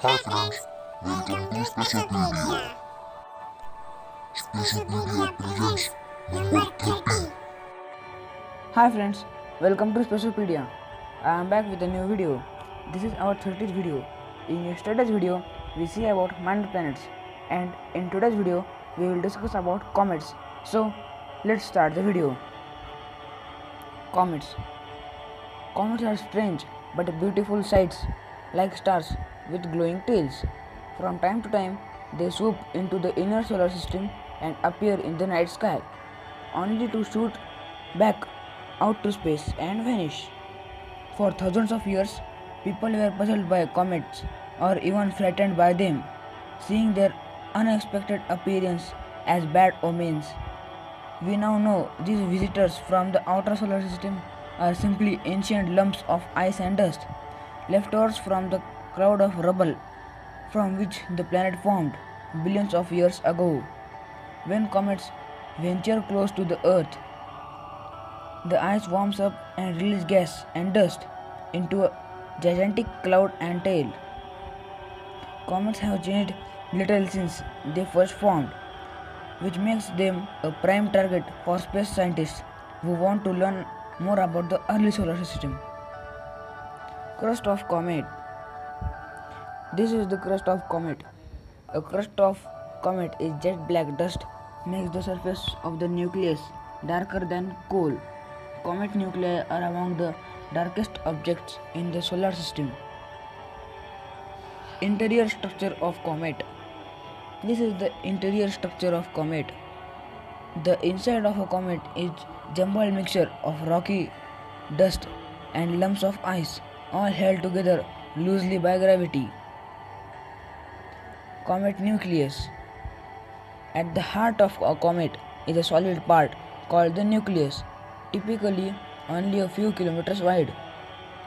Hi friends, welcome to Specialpedia. Specialpedia presents number 30. Hi friends, welcome to Specialpedia. I am back with a new video. This is our 30th video. In yesterday's video, we see about minor planets, and in today's video, we will discuss about comets. So, let's start the video. Comets. Comets are strange but beautiful sights, like stars with glowing tails. From time to time, they swoop into the inner solar system and appear in the night sky, only to shoot back out to space and vanish. For thousands of years, people were puzzled by comets or even frightened by them, seeing their unexpected appearance as bad omens. We now know these visitors from the outer solar system are simply ancient lumps of ice and dust, leftovers from the cloud of rubble from which the planet formed billions of years ago. When comets venture close to the Earth, the ice warms up and releases gas and dust into a gigantic cloud and tail. Comets have changed little since they first formed, which makes them a prime target for space scientists who want to learn more about the early solar system. Crust of comet. This is the crust of comet. A crust of comet is jet black dust makes the surface of the nucleus darker than coal. Comet nuclei are among the darkest objects in the solar system. Interior structure of comet. This is the interior structure of comet. The inside of a comet is jumbled mixture of rocky dust and lumps of ice, all held together loosely by gravity. Comet nucleus. At the heart of a comet is a solid part called the nucleus, typically only a few kilometers wide.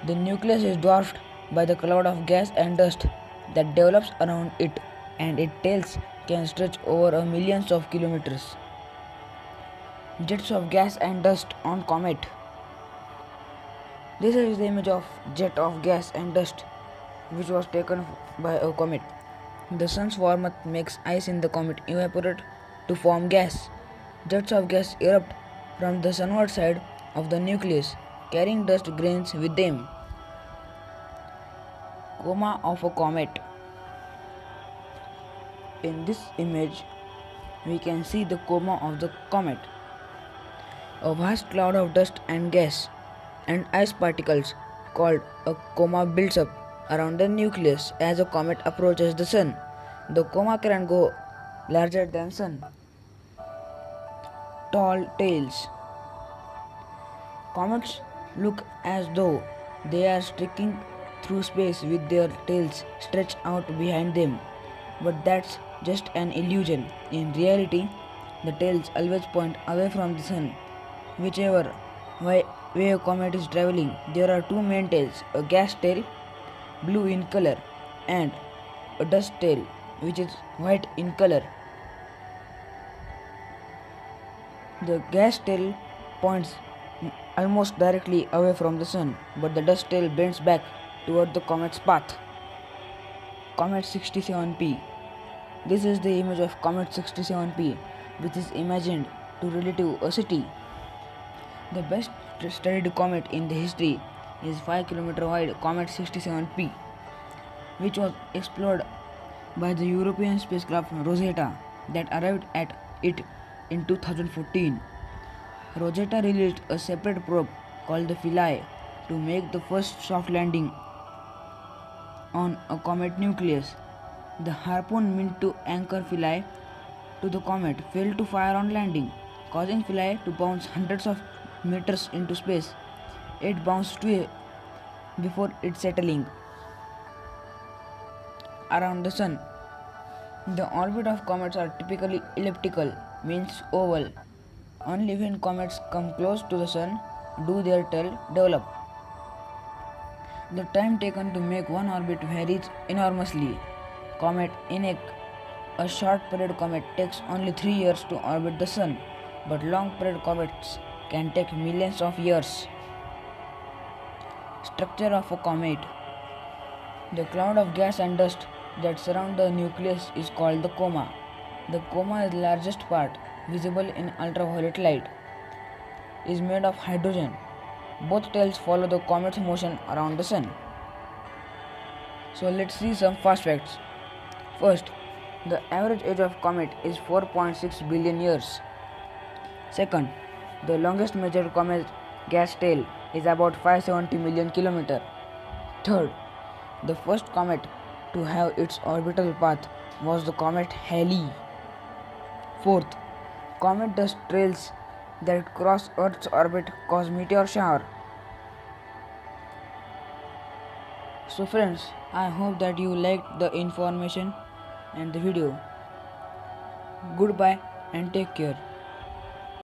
The nucleus is dwarfed by the cloud of gas and dust that develops around it, and its tails can stretch over a millions of kilometers. Jets of gas and dust on comet. This is the image of jet of gas and dust which was taken by a comet. The sun's warmth makes ice in the comet evaporate to form gas. Jets of gas erupt from the sunward side of the nucleus, carrying dust grains with them. Coma of a comet. In this image, we can see the coma of the comet. A vast cloud of dust and gas and ice particles called a coma builds up around the nucleus as a comet approaches the sun. The coma can go larger than sun. Tall tails. Comets look as though they are streaking through space with their tails stretched out behind them. But that's just an illusion. In reality, the tails always point away from the sun, whichever way a comet is traveling. There are two main tails, a gas tail, blue in color, and a dust tail, which is white in color. The gas tail points almost directly away from the sun, but the dust tail bends back toward the comet's path. Comet 67P. This is the image of Comet 67P, which is imagined to relate to a city. The best studied comet in the history is 5 km wide Comet 67P, which was explored by the European spacecraft Rosetta that arrived at it in 2014. Rosetta released a separate probe called the Philae to make the first soft landing on a comet nucleus. The harpoon meant to anchor Philae to the comet failed to fire on landing, causing Philae to bounce hundreds of meters into space. It bounced too before it settling around the sun. The orbit of comets are typically elliptical, means oval. Only when comets come close to the sun do their tail develop. The time taken to make one orbit varies enormously. Comet Enoch, a short period comet, takes only 3 years to orbit the sun, but long period comets can take millions of years. Structure of a comet. The cloud of gas and dust that surround the nucleus is called the coma. The coma is the largest part, visible in ultraviolet light, is made of hydrogen. Both tails follow the comet's motion around the sun. So let's see some fast facts. First, the average age of comet is 4.6 billion years. Second, the longest measured comet gas tail is about 570 million kilometers. Third, the first comet to have its orbital path was the comet Halley. Fourth, comet dust trails that cross Earth's orbit cause meteor shower. So friends, I hope that you liked the information and the video. Goodbye and take care.